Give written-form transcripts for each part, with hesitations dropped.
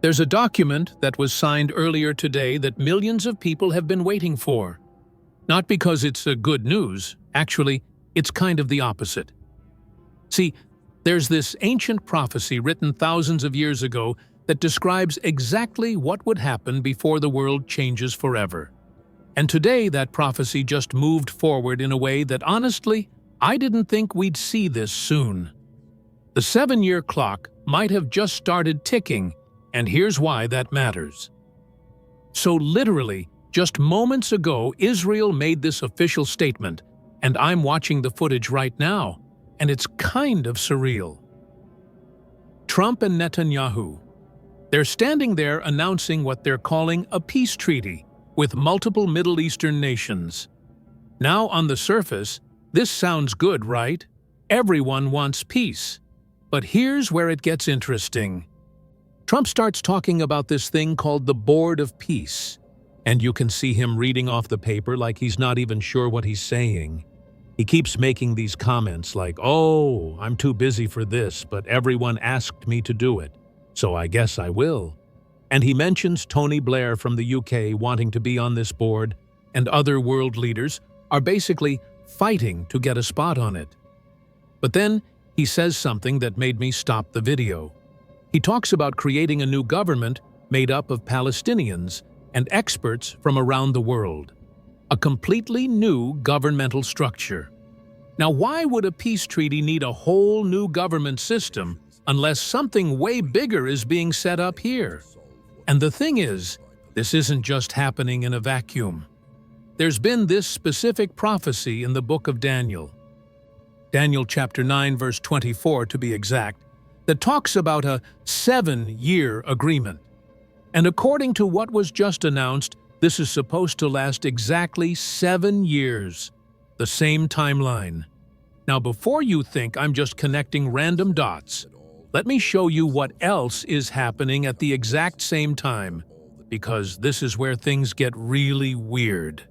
There's a document that was signed earlier today that millions of people have been waiting for. Not because it's good news, actually, it's kind of the opposite. See, there's this ancient prophecy written thousands of years ago that describes exactly what would happen before the world changes forever. And today that prophecy just moved forward in a way that honestly, I didn't think we'd see this soon. The 7-year clock might have just started ticking, and here's why that matters. So literally, just moments ago, Israel made this official statement, and I'm watching the footage right now, and it's kind of surreal. Trump and Netanyahu. They're standing there announcing what they're calling a peace treaty with multiple Middle Eastern nations. Now, on the surface, this sounds good, right? Everyone wants peace. But here's where it gets interesting. Trump starts talking about this thing called the Board of Peace, and you can see him reading off the paper like he's not even sure what he's saying. He keeps making these comments like, "Oh, I'm too busy for this, but everyone asked me to do it, so I guess I will." And he mentions Tony Blair from the UK wanting to be on this board, and other world leaders are basically fighting to get a spot on it. But then he says something that made me stop the video. He talks about creating a new government made up of Palestinians and experts from around the world. A completely new governmental structure. Now, why would a peace treaty need a whole new government system unless something way bigger is being set up here? And the thing is, this isn't just happening in a vacuum. There's been this specific prophecy in the book of Daniel. Daniel chapter 9, verse 24 to be exact, that talks about a 7-year agreement. And according to what was just announced, this is supposed to last exactly 7 years, the same timeline. Now, before you think I'm just connecting random dots, let me show you what else is happening at the exact same time, because this is where things get really weird.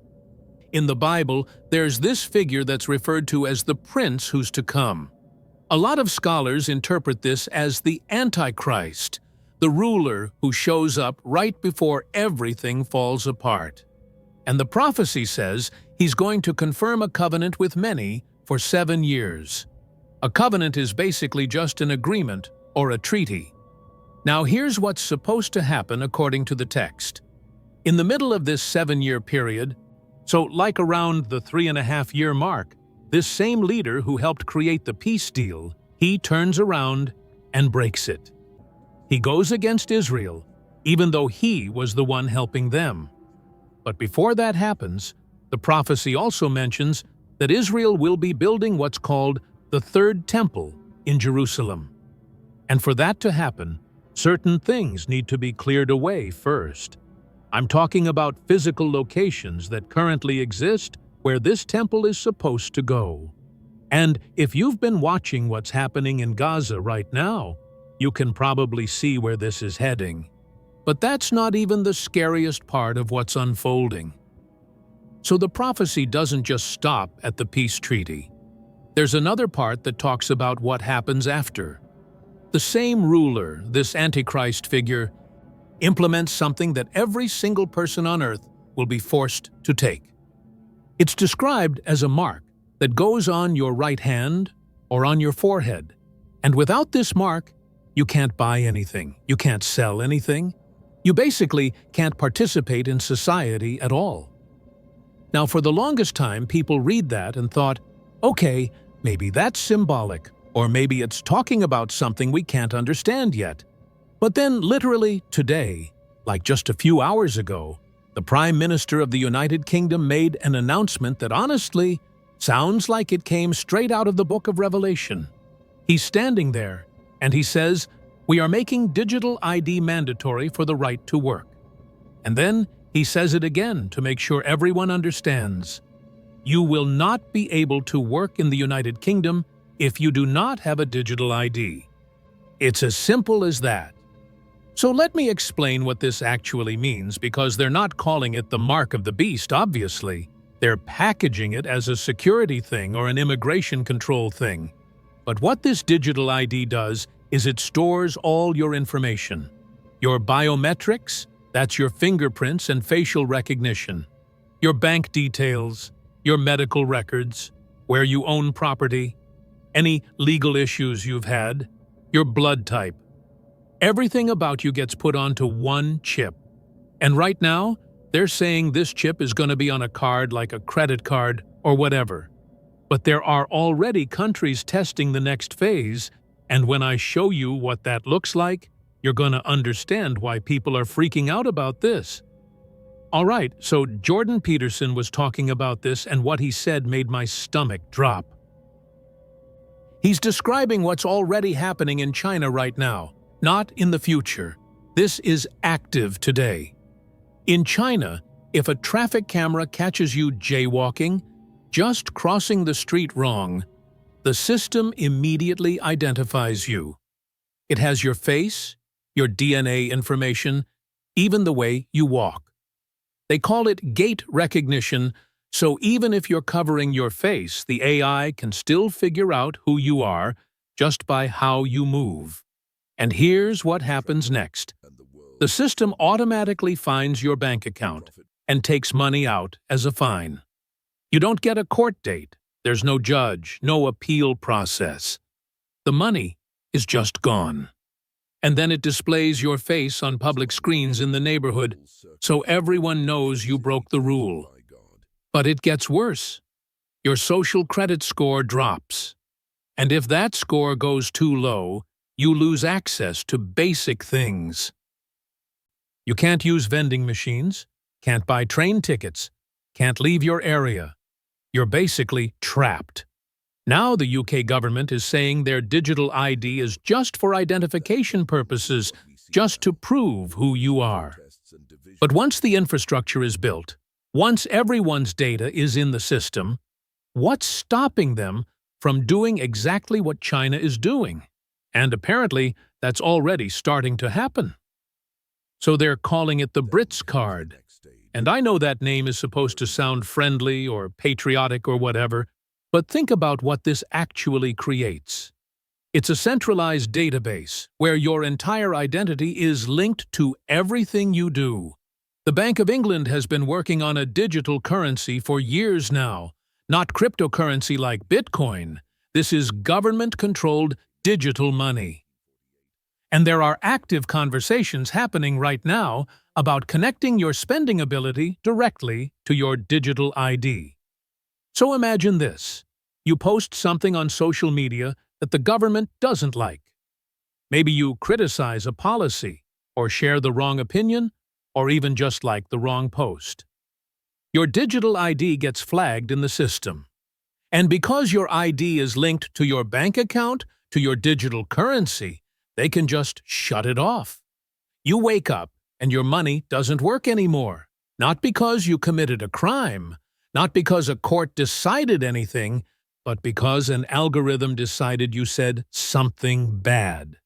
In the Bible, there's this figure that's referred to as the prince who's to come. A lot of scholars interpret this as the Antichrist, the ruler who shows up right before everything falls apart. And the prophecy says he's going to confirm a covenant with many for 7 years. A covenant is basically just an agreement or a treaty. Now here's what's supposed to happen according to the text. In the middle of this 7-year period, so like around the 3.5-year mark, this same leader who helped create the peace deal, he turns around and breaks it. He goes against Israel, even though he was the one helping them. But before that happens, the prophecy also mentions that Israel will be building what's called the Third Temple in Jerusalem. And for that to happen, certain things need to be cleared away first. I'm talking about physical locations that currently exist where this temple is supposed to go. And if you've been watching what's happening in Gaza right now, you can probably see where this is heading. But that's not even the scariest part of what's unfolding. So the prophecy doesn't just stop at the peace treaty. There's another part that talks about what happens after. The same ruler, this Antichrist figure, implements something that every single person on earth will be forced to take. It's described as a mark that goes on your right hand or on your forehead. And without this mark, you can't buy anything, you can't sell anything. You basically can't participate in society at all. Now, for the longest time, people read that and thought, okay, maybe that's symbolic, or maybe it's talking about something we can't understand yet. But then, literally today, like just a few hours ago, the Prime Minister of the United Kingdom made an announcement that honestly sounds like it came straight out of the book of Revelation. He's standing there, and he says, "We are making digital ID mandatory for the right to work." And then he says it again to make sure everyone understands. You will not be able to work in the United Kingdom if you do not have a digital ID. It's as simple as that. So let me explain what this actually means, because they're not calling it the mark of the beast, obviously. They're packaging it as a security thing or an immigration control thing. But what this digital ID does is it stores all your information. Your biometrics, that's your fingerprints and facial recognition. Your bank details, your medical records, where you own property, any legal issues you've had, your blood type. Everything about you gets put onto one chip. And right now, they're saying this chip is going to be on a card like a credit card or whatever. But there are already countries testing the next phase, and when I show you what that looks like, you're going to understand why people are freaking out about this. All right, so Jordan Peterson was talking about this, and what he said made my stomach drop. He's describing what's already happening in China right now, not in the future. This is active today. In China, if a traffic camera catches you jaywalking, just crossing the street wrong, the system immediately identifies you. It has your face, your DNA information, even the way you walk. They call it gait recognition, so even if you're covering your face, the AI can still figure out who you are just by how you move. And here's what happens next. The system automatically finds your bank account and takes money out as a fine. You don't get a court date. There's no judge, no appeal process. The money is just gone. And then it displays your face on public screens in the neighborhood, so everyone knows you broke the rule. But it gets worse. Your social credit score drops. And if that score goes too low, you lose access to basic things. You can't use vending machines, can't buy train tickets, can't leave your area. You're basically trapped. Now the UK government is saying their digital ID is just for identification purposes, just to prove who you are. But once the infrastructure is built, once everyone's data is in the system, what's stopping them from doing exactly what China is doing? And apparently, that's already starting to happen. So they're calling it the Brits card. And I know that name is supposed to sound friendly or patriotic or whatever, but think about what this actually creates. It's a centralized database where your entire identity is linked to everything you do. The Bank of England has been working on a digital currency for years now, not cryptocurrency like Bitcoin. This is government-controlled digital money. And there are active conversations happening right now about connecting your spending ability directly to your digital ID. So imagine this. You post something on social media that the government doesn't like. Maybe you criticize a policy, or share the wrong opinion, or even just like the wrong post. Your digital ID gets flagged in the system. And because your ID is linked to your bank account, to your digital currency, they can just shut it off. You wake up and your money doesn't work anymore. Not because you committed a crime, not because a court decided anything, but because an algorithm decided you said something bad.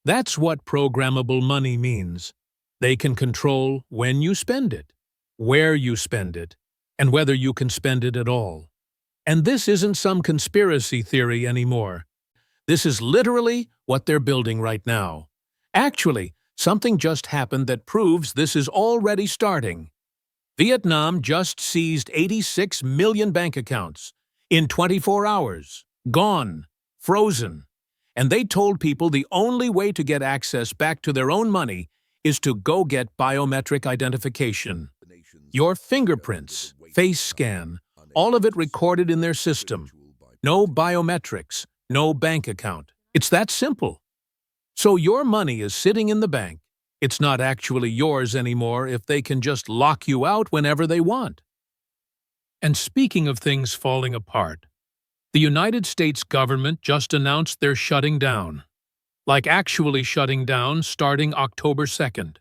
That's what programmable money means. They can control when you spend it, where you spend it, and whether you can spend it at all. And this isn't some conspiracy theory anymore. This is literally what they're building right now. Actually, something just happened that proves this is already starting. Vietnam just seized 86 million bank accounts in 24 hours, gone, frozen. And they told people the only way to get access back to their own money is to go get biometric identification. Your fingerprints, face scan, all of it recorded in their system. No biometrics, no bank account. It's that simple. So your money is sitting in the bank. It's not actually yours anymore if they can just lock you out whenever they want. And speaking of things falling apart, the United States government just announced they're shutting down. Like actually shutting down starting October 2nd.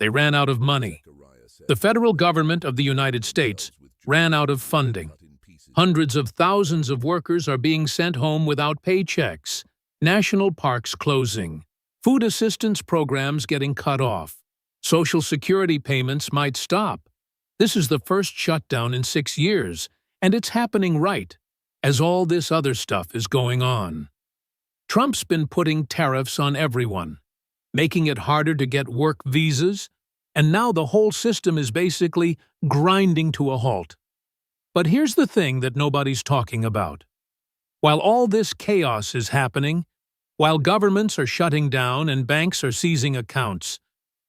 They ran out of money. The federal government of the United States ran out of funding. Hundreds of thousands of workers are being sent home without paychecks, national parks closing, food assistance programs getting cut off, Social Security payments might stop. This is the first shutdown in 6 years, and it's happening right as all this other stuff is going on. Trump's been putting tariffs on everyone. making it harder to get work visas, and now the whole system is basically grinding to a halt. But here's the thing that nobody's talking about. While all this chaos is happening, while governments are shutting down and banks are seizing accounts,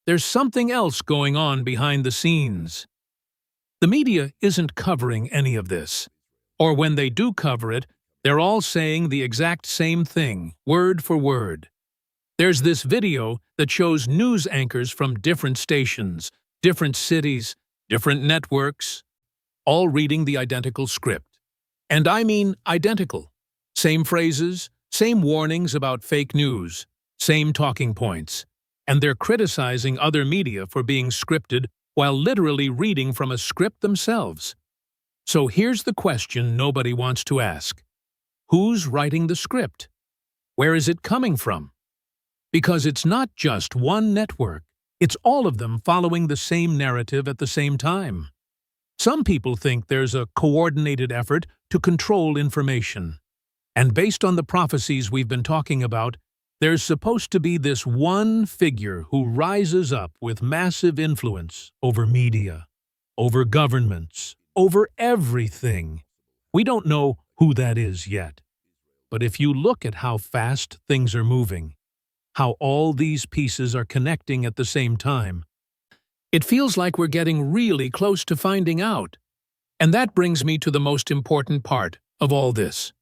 there's something else going on behind the scenes. The media isn't covering any of this. Or when they do cover it, they're all saying the exact same thing, word for word. There's this video that shows news anchors from different stations, different cities, different networks, all reading the identical script. And I mean identical. Same phrases, same warnings about fake news, same talking points. And they're criticizing other media for being scripted while literally reading from a script themselves. So here's the question nobody wants to ask. Who's writing the script? Where is it coming from? Because it's not just one network, it's all of them following the same narrative at the same time. Some people think there's a coordinated effort to control information. And based on the prophecies we've been talking about, there's supposed to be this one figure who rises up with massive influence over media, over governments, over everything. We don't know who that is yet. But if you look at how fast things are moving, how all these pieces are connecting at the same time, it feels like we're getting really close to finding out. And that brings me to the most important part of all this.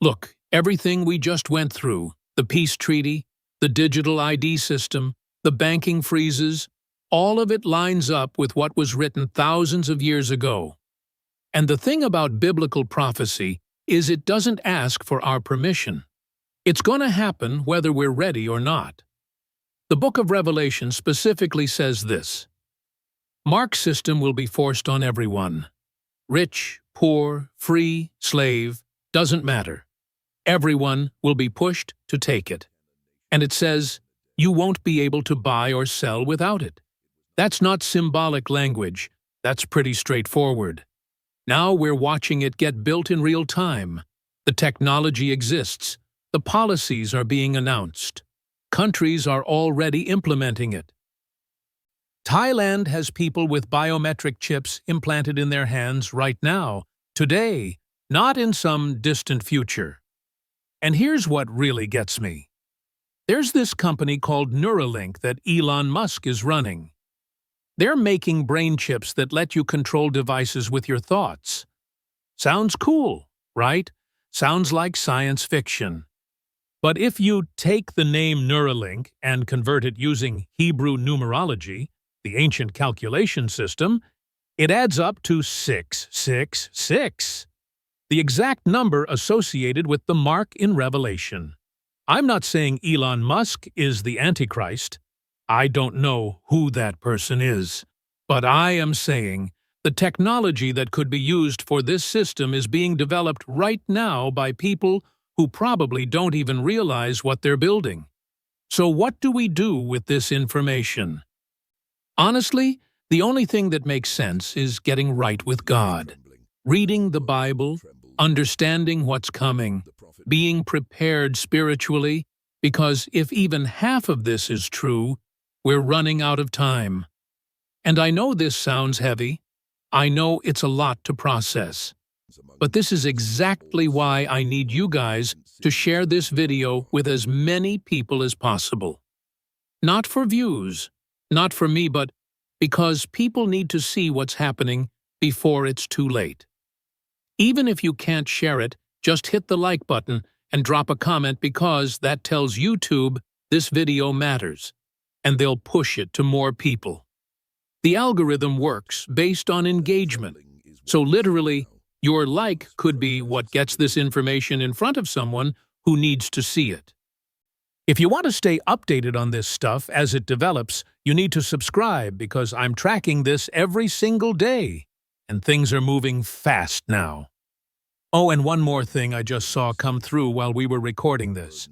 Look, everything we just went through, the peace treaty, the digital ID system, the banking freezes, all of it lines up with what was written thousands of years ago. And the thing about biblical prophecy is it doesn't ask for our permission. It's going to happen whether we're ready or not. The book of Revelation specifically says this: Mark's system will be forced on everyone. Rich, poor, free, slave, doesn't matter. Everyone will be pushed to take it. And it says, you won't be able to buy or sell without it. That's not symbolic language. That's pretty straightforward. Now we're watching it get built in real time. The technology exists. The policies are being announced. Countries are already implementing it. Thailand has people with biometric chips implanted in their hands right now, today, not in some distant future. And here's what really gets me. There's this company called Neuralink that Elon Musk is running. They're making brain chips that let you control devices with your thoughts. Sounds cool, right? Sounds like science fiction. But if you take the name Neuralink and convert it using Hebrew numerology, the ancient calculation system, it adds up to 666, the exact number associated with the mark in Revelation. I'm not saying Elon Musk is the Antichrist. I don't know who that person is. But I am saying the technology that could be used for this system is being developed right now by people who probably don't even realize what they're building. So what do we do with this information? Honestly, the only thing that makes sense is getting right with God, reading the Bible, understanding what's coming, being prepared spiritually, because if even half of this is true, we're running out of time. And I know this sounds heavy. I know it's a lot to process. But this is exactly why I need you guys to share this video with as many people as possible. Not for views, not for me, but because people need to see what's happening before it's too late. Even if you can't share it, just hit the like button and drop a comment because that tells YouTube this video matters, and they'll push it to more people. The algorithm works based on engagement, so literally, your like could be what gets this information in front of someone who needs to see it. If you want to stay updated on this stuff as it develops, you need to subscribe because I'm tracking this every single day, and things are moving fast now. Oh, and one more thing I just saw come through while we were recording this.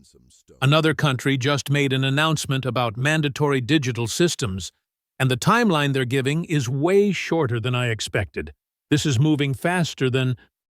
Another country just made an announcement about mandatory digital systems, and the timeline they're giving is way shorter than I expected. This is moving faster than